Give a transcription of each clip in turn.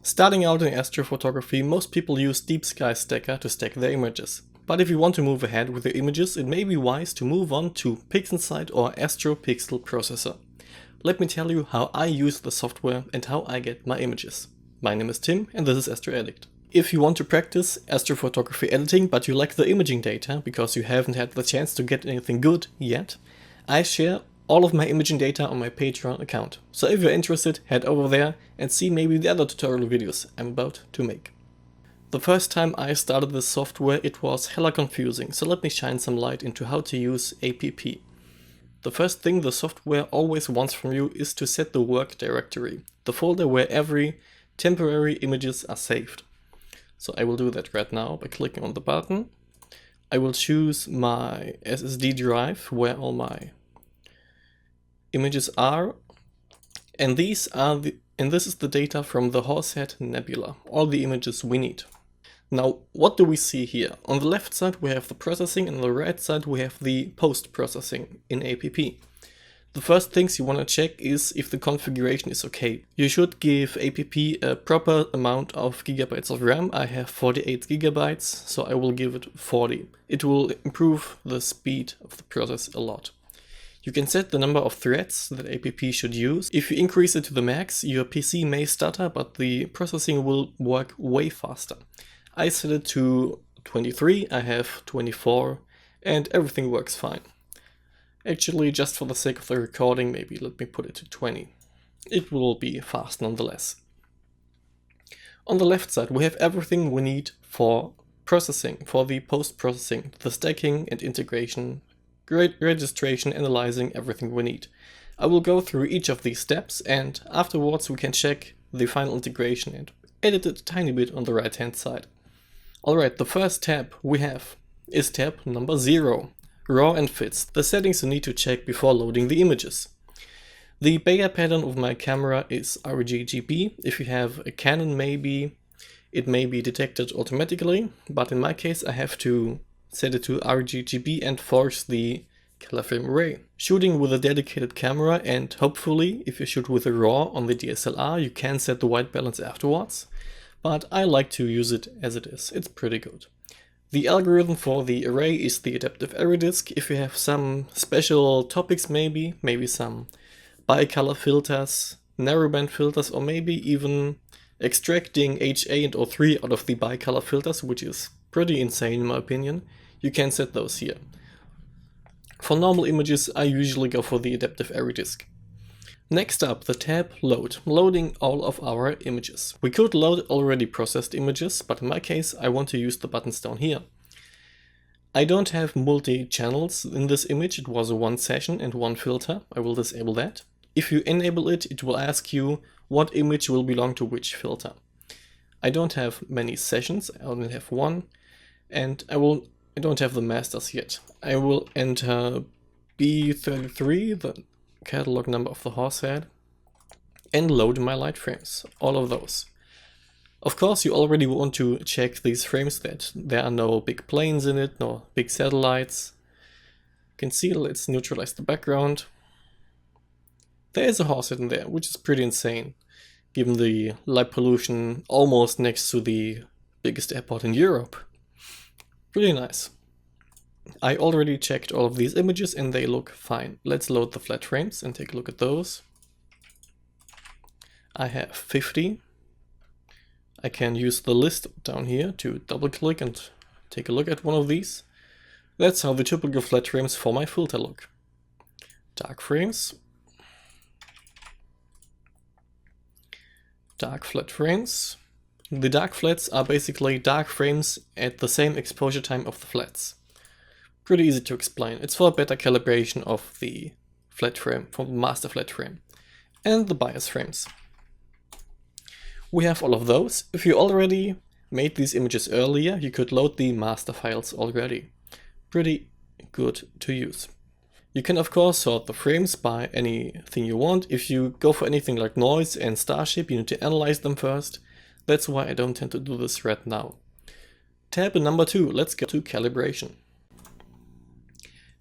Starting out in astrophotography, most people use Deep Sky Stacker to stack their images. But if you want to move ahead with your images, it may be wise to move on to PixInsight or AstroPixelProcessor. Let me tell you how I use the software and how I get my images. My name is Tim and this is Astro Addict. If you want to practice astrophotography editing but you lack the imaging data because you haven't had the chance to get anything good yet, I share all of my imaging data on my Patreon account. So if you're interested, head over there and see maybe the other tutorial videos I'm about to make. The first time I started this software it was hella confusing, so let me shine some light into how to use APP. The first thing the software always wants from you is to set the work directory, the folder where every temporary images are saved. So I will do that right now by clicking on the button. I will choose my SSD drive where all my images are, and this is the data from the Horsehead Nebula, all the images we need. Now, what do we see here? On the left side we have the processing and on the right side we have the post-processing in APP. The first things you want to check is if the configuration is okay. You should give APP a proper amount of gigabytes of RAM. I have 48 gigabytes, so I will give it 40. It will improve the speed of the process a lot. You can set the number of threads that APP should use. If you increase it to the max, your PC may stutter, but the processing will work way faster. I set it to 23, I have 24, and everything works fine. Actually, just for the sake of the recording, maybe let me put it to 20. It will be fast nonetheless. On the left side, we have everything we need for processing, for the post-processing, the stacking and integration, registration, analyzing, everything we need. I will go through each of these steps and afterwards we can check the final integration and edit it a tiny bit on the right hand side. Alright, the first tab we have is tab number 0, raw and fits, the settings you need to check before loading the images. The Bayer pattern of my camera is RGB. If you have a Canon maybe it may be detected automatically, but in my case I have to set it to RGB and force the color frame array. Shooting with a dedicated camera and hopefully if you shoot with a RAW on the DSLR you can set the white balance afterwards, but I like to use it as it is, it's pretty good. The algorithm for the array is the adaptive array disk. If you have some special topics maybe some bicolor filters, narrowband filters, or maybe even extracting HA and O3 out of the bicolor filters, which is pretty insane in my opinion, you can set those here. For normal images I usually go for the adaptive array disk. Next up, the tab load, loading all of our images. We could load already processed images, but in my case I want to use the buttons down here. I don't have multi-channels in this image, it was a one session and one filter, I will disable that. If you enable it, it will ask you what image will belong to which filter. I don't have many sessions, I only have one, and I don't have the masters yet. I will enter B33, the catalog number of the Horsehead, and load my light frames, all of those. Of course you already want to check these frames that there are no big planes in it, no big satellites. You can see, let's neutralize the background. There is a Horsehead in there, which is pretty insane, given the light pollution almost next to the biggest airport in Europe. Pretty nice. I already checked all of these images and they look fine. Let's load the flat frames and take a look at those. I have 50. I can use the list down here to double click and take a look at one of these. That's how the typical flat frames for my filter look. Dark frames. Dark flat frames. The dark flats are basically dark frames at the same exposure time of the flats. Pretty easy to explain. It's for a better calibration of the flat frame, from the master flat frame. And the bias frames. We have all of those. If you already made these images earlier, you could load the master files already. Pretty good to use. You can of course sort the frames by anything you want. If you go for anything like noise and starship, you need to analyze them first. That's why I don't tend to do this right now. Tab number 2, let's go to calibration.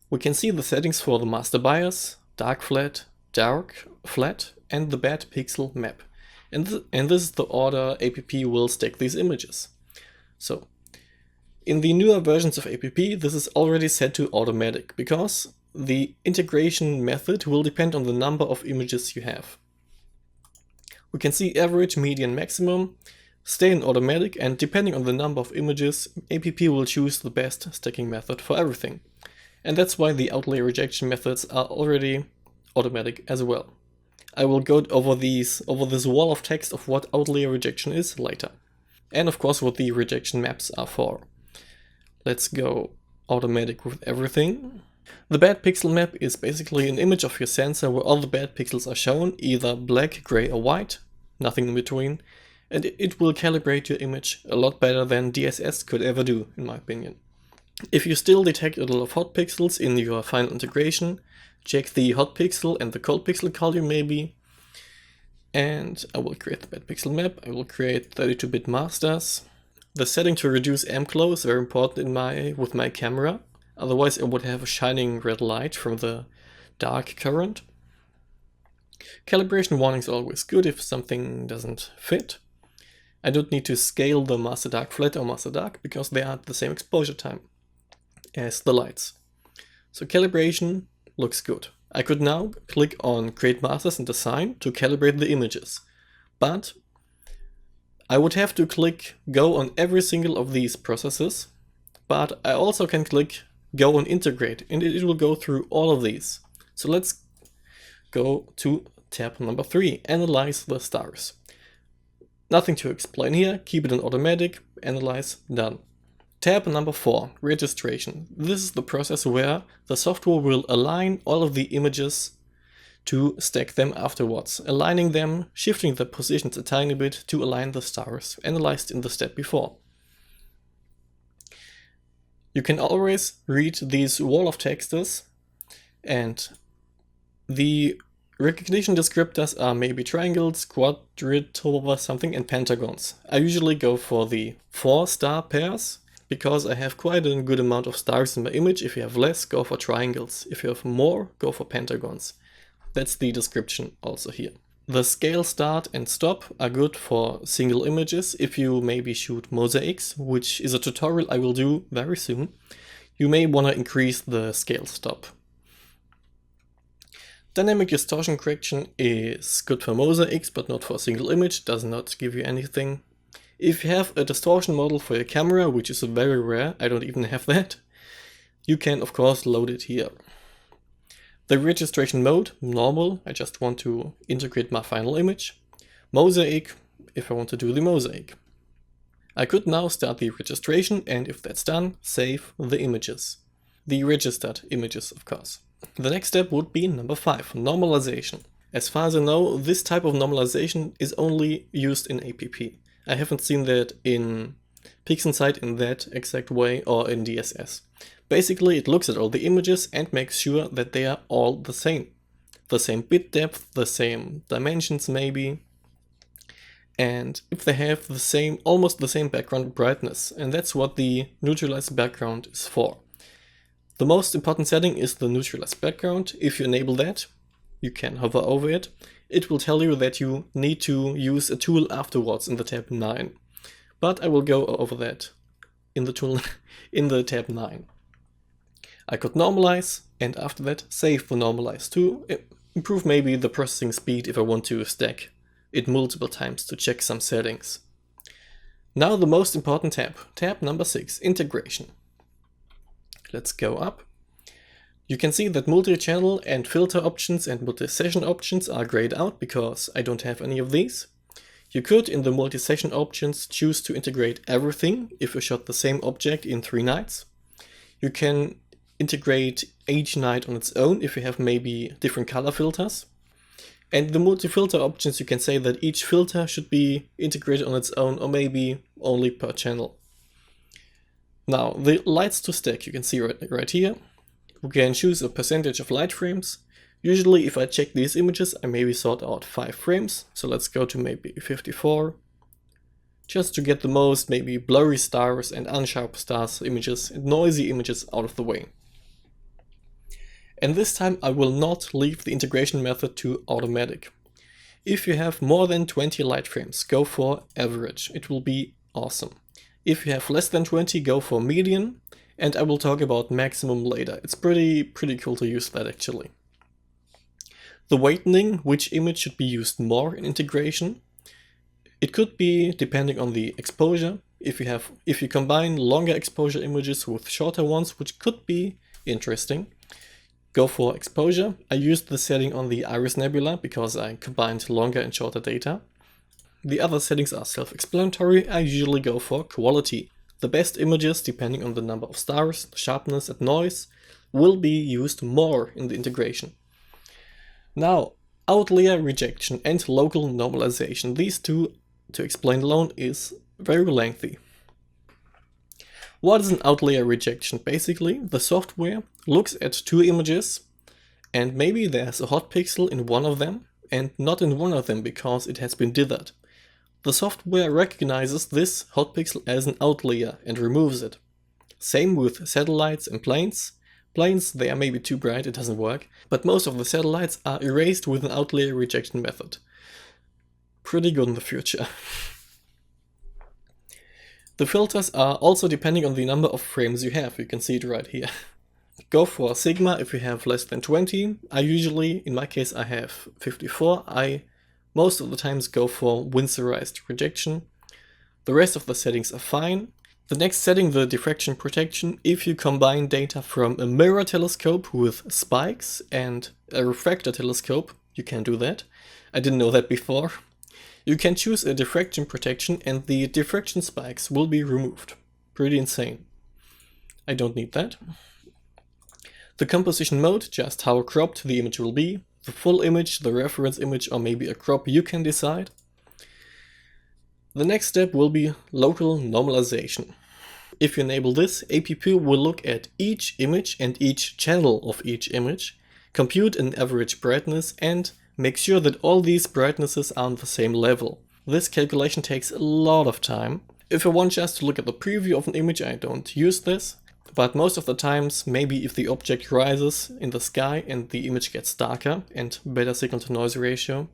We can see the settings for the master bias, dark flat, and the bad pixel map. And this is the order APP will stack these images. So in the newer versions of APP, this is already set to automatic because the integration method will depend on the number of images you have. We can see average, median, maximum, stay in automatic, and depending on the number of images, APP will choose the best stacking method for everything. And that's why the outlier rejection methods are already automatic as well. I will go over this wall of text of what outlier rejection is later. And of course what the rejection maps are for. Let's go automatic with everything. The bad pixel map is basically an image of your sensor where all the bad pixels are shown, either black, gray or white, nothing in between, and it will calibrate your image a lot better than DSS could ever do, in my opinion. If you still detect a lot of hot pixels in your final integration, check the hot pixel and the cold pixel column maybe, and I will create the bad pixel map. I will create 32-bit masters. The setting to reduce amp glow is very important with my camera. Otherwise I would have a shining red light from the dark current. Calibration warning is always good if something doesn't fit. I don't need to scale the master dark flat or master dark because they are at the same exposure time as the lights. So calibration looks good. I could now click on create masters and assign to calibrate the images. But I would have to click go on every single of these processes. But I also can click go and integrate, and it will go through all of these. So let's go to tab number 3, analyze the stars. Nothing to explain here, keep it on automatic, analyze, done. Tab number 4, registration. This is the process where the software will align all of the images to stack them afterwards, aligning them, shifting the positions a tiny bit to align the stars analyzed in the step before. You can always read these wall of texts, and the recognition descriptors are maybe triangles, quadrilateral something, and pentagons. I usually go for the 4-star pairs because I have quite a good amount of stars in my image. If you have less, go for triangles. If you have more, go for pentagons. That's the description also here. The scale start and stop are good for single images. If you maybe shoot mosaics, which is a tutorial I will do very soon, you may want to increase the scale stop. Dynamic distortion correction is good for mosaics, but not for a single image, does not give you anything. If you have a distortion model for your camera, which is very rare, I don't even have that, you can of course load it here. The registration mode, normal, I just want to integrate my final image. Mosaic, if I want to do the mosaic. I could now start the registration, and if that's done, save the images. The registered images, of course. The next step would be number 5, normalization. As far as I know, this type of normalization is only used in APP. I haven't seen that in PixInsight in that exact way or in DSS. Basically, it looks at all the images and makes sure that they are all the same. The same bit depth, the same dimensions maybe, and if they have the same, almost the same background brightness, and that's what the neutralized background is for. The most important setting is the neutralized background. If you enable that, you can hover over it. It will tell you that you need to use a tool afterwards in the tab 9. But I will go over that in the tool in the tab 9. I could normalize, and after that save the normalize to improve maybe the processing speed if I want to stack it multiple times to check some settings. Now the most important tab number 6, integration. Let's go up. You can see that multi-channel and filter options and multi-session options are grayed out because I don't have any of these. You could, in the multi-session options, choose to integrate everything if you shot the same object in 3 nights. You can integrate each night on its own if you have maybe different color filters. And the multi-filter options, you can say that each filter should be integrated on its own or maybe only per channel. Now, the lights to stack, you can see right here. We can choose a percentage of light frames. Usually if I check these images, I maybe sort out 5 frames. So let's go to maybe 54. Just to get the most maybe blurry stars and unsharp stars images and noisy images out of the way. And this time I will not leave the integration method to automatic. If you have more than 20 light frames, go for average. It will be awesome. If you have less than 20, go for median, and I will talk about maximum later. It's pretty cool to use that actually. The weighting, which image should be used more in integration. It could be depending on the exposure. If you combine longer exposure images with shorter ones, which could be interesting, go for exposure. I used the setting on the Iris Nebula because I combined longer and shorter data. The other settings are self-explanatory. I usually go for quality. The best images, depending on the number of stars, sharpness and noise, will be used more in the integration. Now, outlier rejection and local normalization. These two, to explain alone, is very lengthy. What is an outlier rejection? Basically, the software looks at two images and maybe there's a hot pixel in one of them and not in one of them because it has been dithered. The software recognizes this hot pixel as an outlier and removes it. Same with satellites and planes. Planes, they are maybe too bright, it doesn't work, but most of the satellites are erased with an outlier rejection method. Pretty good in the future. The filters are also depending on the number of frames you have, you can see it right here. Go for sigma if you have less than 20. I usually, in my case I have 54, I most of the times go for Winsorized rejection. The rest of the settings are fine. The next setting, the diffraction protection, if you combine data from a mirror telescope with spikes and a refractor telescope, you can do that. I didn't know that before. You can choose a diffraction protection and the diffraction spikes will be removed. Pretty insane. I don't need that. The composition mode, just how cropped the image will be. The full image, the reference image, or maybe a crop, you can decide. The next step will be local normalization. If you enable this, APP will look at each image and each channel of each image, compute an average brightness and make sure that all these brightnesses are on the same level. This calculation takes a lot of time. If I want just to look at the preview of an image, I don't use this. But most of the times, maybe if the object rises in the sky and the image gets darker and better signal to noise ratio,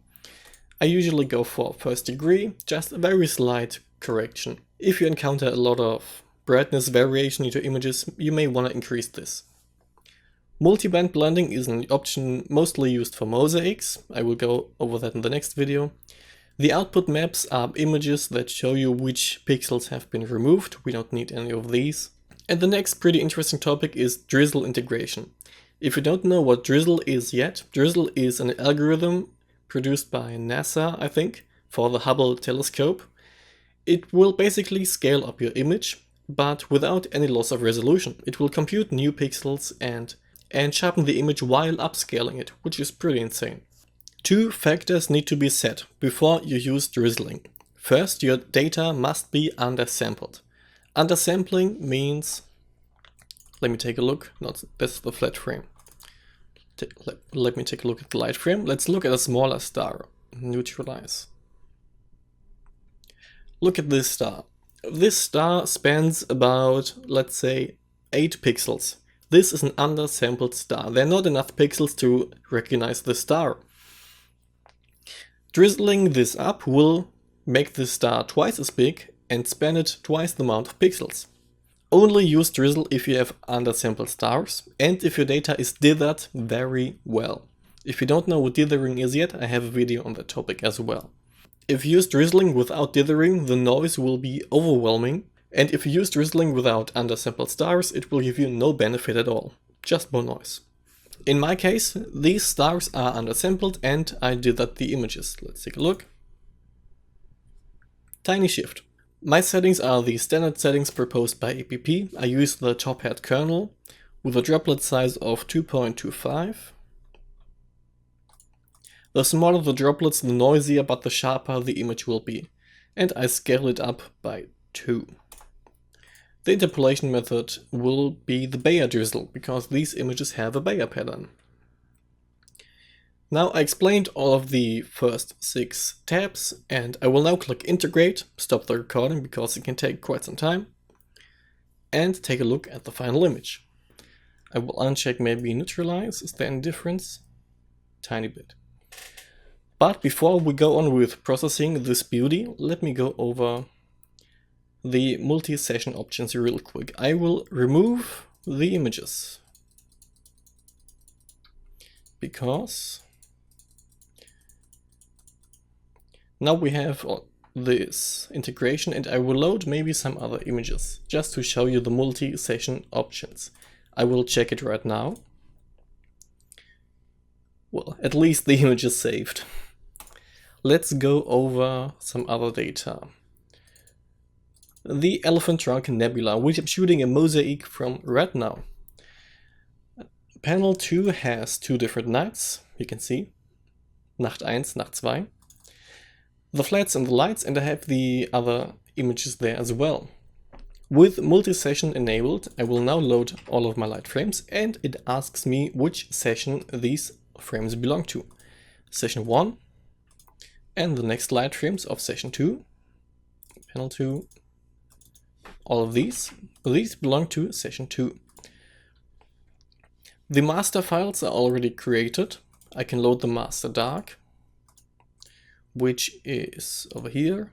I usually go for first degree, just a very slight correction. If you encounter a lot of brightness variation in your images, you may want to increase this. Multiband blending is an option mostly used for mosaics. I will go over that in the next video. The output maps are images that show you which pixels have been removed. We don't need any of these. And the next pretty interesting topic is Drizzle integration. If you don't know what Drizzle is yet, Drizzle is an algorithm produced by NASA, I think, for the Hubble telescope. It will basically scale up your image, but without any loss of resolution. It will compute new pixels and sharpen the image while upscaling it, which is pretty insane. Two factors need to be set before you use drizzling. First, your data must be undersampled. Undersampling means, let me take a look, that's the flat frame. Let me take a look at the light frame. Let's look at a smaller star. Neutralize. Look at this star. This star spans about, let's say, 8 pixels. This is an undersampled star. There are not enough pixels to recognize the star. Drizzling this up will make the star twice as big and span it twice the amount of pixels. Only use drizzle if you have undersampled stars and if your data is dithered very well. If you don't know what dithering is yet, I have a video on that topic as well. If you use drizzling without dithering, the noise will be overwhelming, and if you use drizzling without undersampled stars, it will give you no benefit at all, just more noise. In my case, these stars are undersampled and I dithered the images. Let's take a look. Tiny shift. My settings are the standard settings proposed by APP. I use the top hat kernel with a droplet size of 2.25. The smaller the droplets, the noisier but the sharper the image will be. And I scale it up by 2. The interpolation method will be the Bayer drizzle, because these images have a Bayer pattern. Now I explained all of the first 6 tabs, and I will now click integrate, stop the recording because it can take quite some time, and take a look at the final image. I will uncheck maybe neutralize, is there any difference? Tiny bit. But before we go on with processing this beauty, let me go over the multi-session options real quick. I will remove the images because now we have this integration, and I will load maybe some other images just to show you the multi-session options. I will check it right now. Well, at least the image is saved. Let's go over some other data. The Elephant Trunk Nebula, which I'm shooting a mosaic from right now. Panel 2 has two different nights, you can see. Nacht 1, Nacht 2. The flats and the lights, and I have the other images there as well. With multi-session enabled, I will now load all of my light frames, and it asks me which session these frames belong to. Session 1, and the next light frames of session 2, panel 2, all of these belong to session 2. The master files are already created. I can load the master dark, which is over here.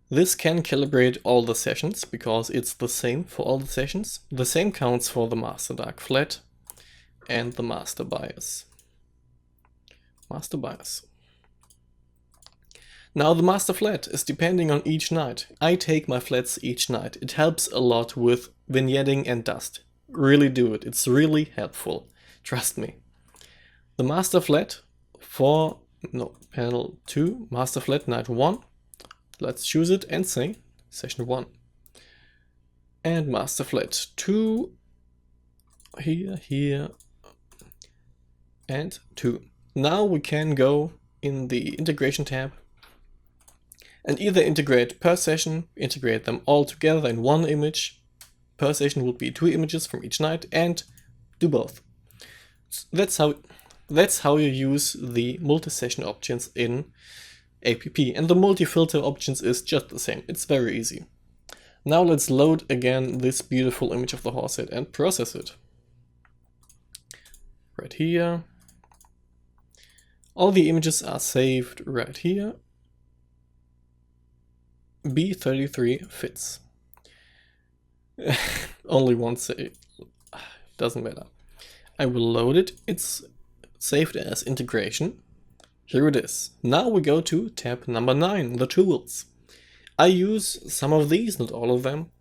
This can calibrate all the sessions because it's the same for all the sessions. The same counts for the master dark flat and the master bias. Now the master flat is depending on each night. I take my flats each night. It helps a lot with vignetting and dust. Really do it. It's really helpful. Trust me. The master flat for panel 2, master flat night 1. Let's choose it and say session 1. And master flat 2 here and 2. Now we can go in the integration tab and either integrate per session, integrate them all together in one image. Per session would be 2 images from each night, and do both. That's how you use the multi-session options in APP, and the multi-filter options is just the same. It's very easy. Now let's load again this beautiful image of the horse head and process it. Right here. All the images are saved right here. B33 fits. Only one save. Doesn't matter. I will load it. It's saved as integration. Here it is. Now we go to tab number 9, the tools. I use some of these, not all of them.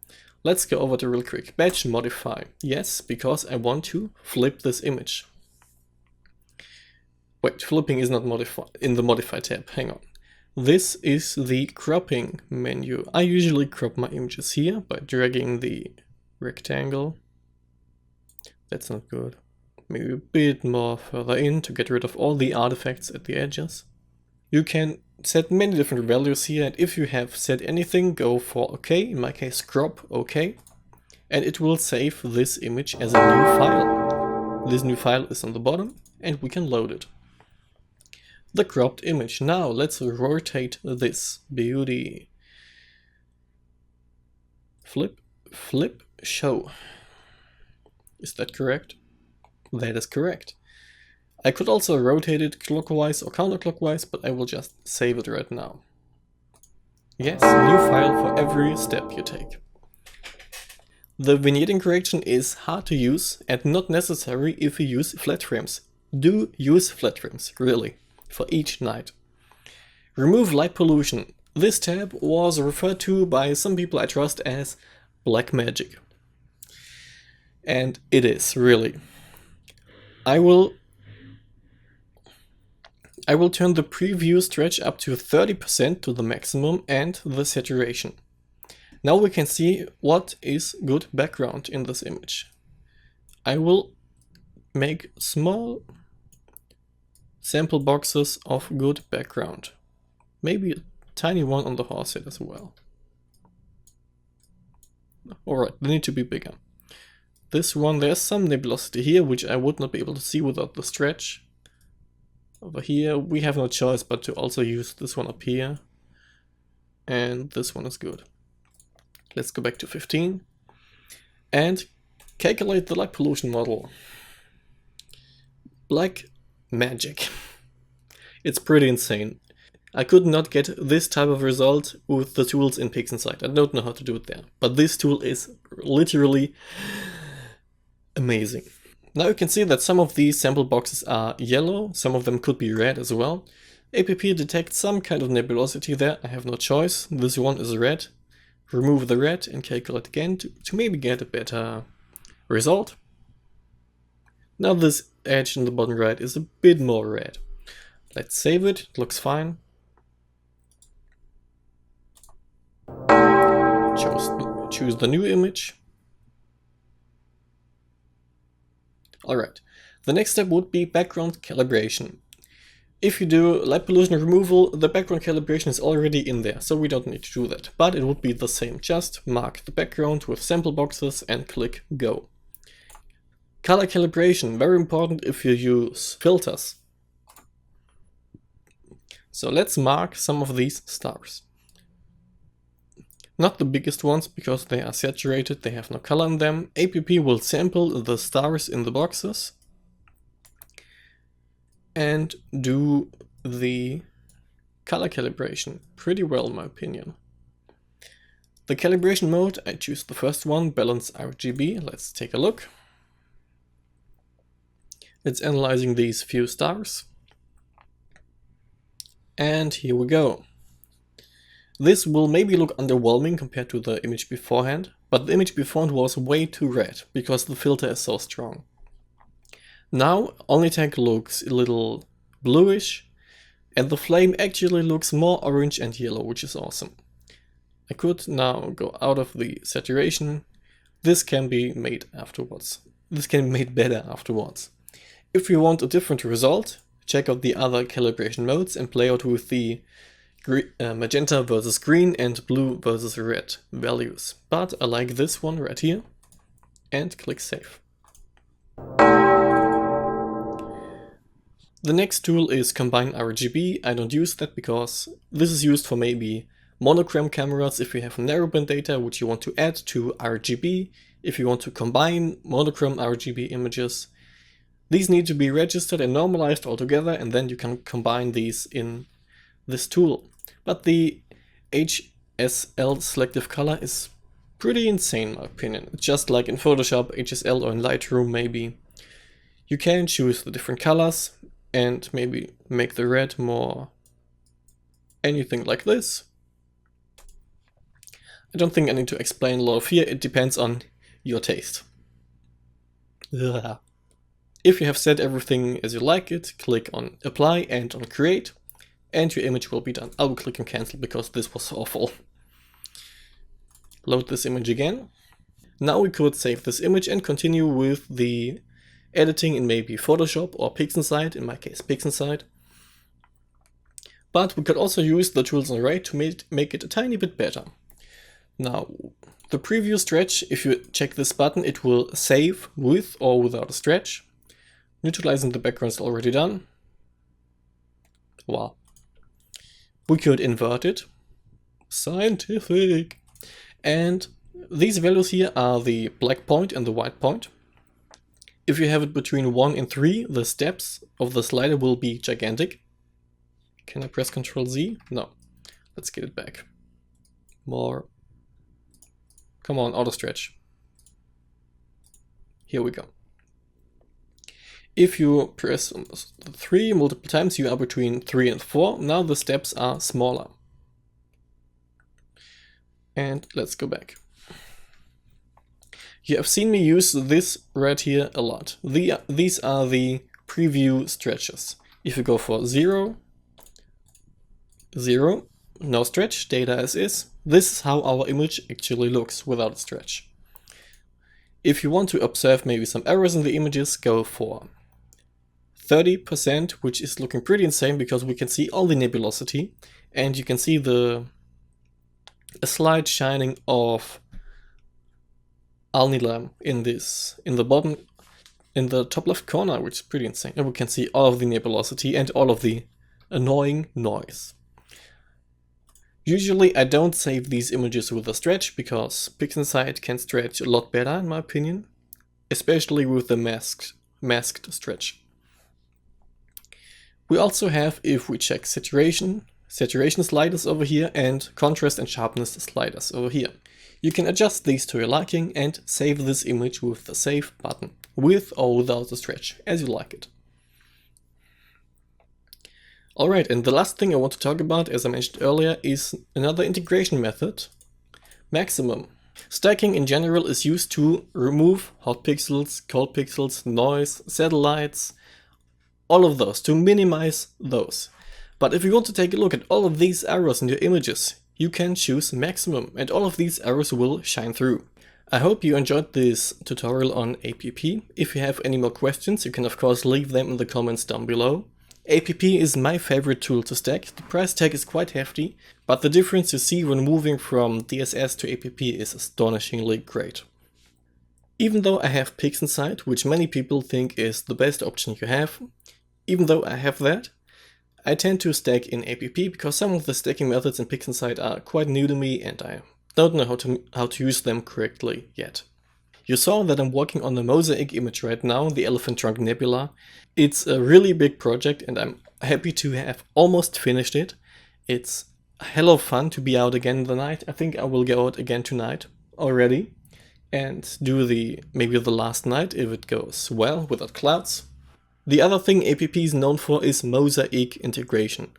Let's go over to real quick. Batch modify. Yes, because I want to flip this image. Wait, flipping is not modified in the modify tab. Hang on. This is the cropping menu. I usually crop my images here by dragging the rectangle. That's not good. Maybe a bit more further in to get rid of all the artifacts at the edges. You can set many different values here, and if you have set anything, go for OK. In my case, crop OK. And it will save this image as a new file. This new file is on the bottom, and we can load it. The cropped image. Now let's rotate this beauty. Flip, flip, show. Is that correct? That is correct. I could also rotate it clockwise or counterclockwise, but I will just save it right now. Yes, new file for every step you take. The vignetting correction is hard to use and not necessary if you use flat frames. Do use flat frames, really, for each night. Remove light pollution. This tab was referred to by some people I trust as black magic. And it is, really. I will turn the preview stretch up to 30% to the maximum and the saturation. Now we can see what is good background in this image. I will make small sample boxes of good background. Maybe a tiny one on the horse head as well. Alright, they need to be bigger. This one, there's some nebulosity here, which I would not be able to see without the stretch. Over here, we have no choice but to also use this one up here. And this one is good. Let's go back to 15. And calculate the light pollution model. Black magic. It's pretty insane. I could not get this type of result with the tools in PixInsight. I don't know how to do it there. But this tool is literally amazing. Now you can see that some of these sample boxes are yellow, some of them could be red as well. APP detects some kind of nebulosity there, I have no choice. This one is red. Remove the red and calculate again to maybe get a better result. Now this edge in the bottom right is a bit more red. Let's save it, it looks fine. Choose the new image. Alright, the next step would be background calibration. If you do light pollution removal, the background calibration is already in there, so we don't need to do that. But it would be the same, just mark the background with sample boxes and click go. Color calibration, very important if you use filters. So let's mark some of these stars. Not the biggest ones, because they are saturated, they have no color in them. APP will sample the stars in the boxes and do the color calibration pretty well in my opinion. The calibration mode, I choose the first one, balance RGB. Let's take a look. It's analyzing these few stars. And here we go. This will maybe look underwhelming compared to the image beforehand, but the image beforehand was way too red because the filter is so strong. Now OmniTag looks a little bluish and the flame actually looks more orange and yellow, which is awesome. I could now go out of the saturation. This can be made afterwards. This can be made better afterwards. If you want a different result, check out the other calibration modes and play out with the magenta versus green and blue versus red values. But I like this one right here and click save. The next tool is combine RGB. I don't use that because this is used for maybe monochrom cameras if you have narrowband data which you want to add to RGB, if you want to combine monochrome RGB images. These need to be registered and normalized all together, and then you can combine these in this tool. But the HSL selective color is pretty insane in my opinion. It's just like in Photoshop, HSL, or in Lightroom maybe. You can choose the different colors and maybe make the red more anything like this. I don't think I need to explain a lot of here, it depends on your taste. Ugh. If you have set everything as you like it, click on apply and on create, and your image will be done. I will click on cancel because this was awful. Load this image again. Now we could save this image and continue with the editing in maybe Photoshop or PixInsight, in my case PixInsight. But we could also use the tools on the right to make it a tiny bit better. Now, the preview stretch, if you check this button, it will save with or without a stretch. Neutralizing the background is already done. Wow. We could invert it. Scientific. And these values here are the black point and the white point. If you have it between 1 and 3, the steps of the slider will be gigantic. Can I press Ctrl Z? No. Let's get it back. More. Come on, auto stretch. Here we go. If you press 3 multiple times, you are between 3 and 4. Now the steps are smaller. And let's go back. You have seen me use this right here a lot. These are the preview stretches. If you go for 0, 0, no stretch, data as is, this is how our image actually looks without a stretch. If you want to observe maybe some errors in the images, go for 30%, which is looking pretty insane because we can see all the nebulosity and you can see a slight shining of alnilam in the bottom, in the top left corner, which is pretty insane. And we can see all of the nebulosity and all of the annoying noise. Usually I don't save these images with a stretch because PixInsight can stretch a lot better in my opinion, especially with the masked stretch. We also have, if we check saturation sliders over here and contrast and sharpness sliders over here. You can adjust these to your liking and save this image with the save button, with or without the stretch, as you like it. Alright, and the last thing I want to talk about, as I mentioned earlier, is another integration method, maximum. Stacking in general is used to remove hot pixels, cold pixels, noise, satellites, all of those, to minimize those. But if you want to take a look at all of these errors in your images, you can choose maximum and all of these errors will shine through. I hope you enjoyed this tutorial on APP. If you have any more questions, you can of course leave them in the comments down below. APP is my favorite tool to stack. The price tag is quite hefty, but the difference you see when moving from DSS to APP is astonishingly great. Even though I have PixInsight, which many people think is the best option you have, even though I have that, I tend to stack in APP because some of the stacking methods in PixInsight are quite new to me and I don't know how to use them correctly yet. You saw that I'm working on the mosaic image right now, the Elephant Trunk Nebula. It's a really big project and I'm happy to have almost finished it. It's a hell of fun to be out again in the night. I think I will go out again tonight already and do maybe the last night if it goes well without clouds. The other thing APP is known for is mosaic integration.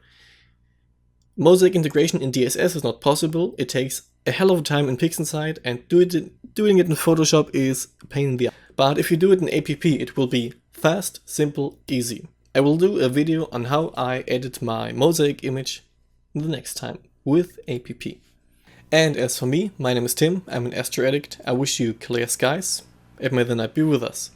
Mosaic integration in DSS is not possible. It takes a hell of a time in PixInsight and doing it in Photoshop is a pain in the ass. But if you do it in APP, it will be fast, simple, easy. I will do a video on how I edit my mosaic image the next time with APP. And as for me, my name is Tim, I'm an Astro Addict. I wish you clear skies and may the night be with us.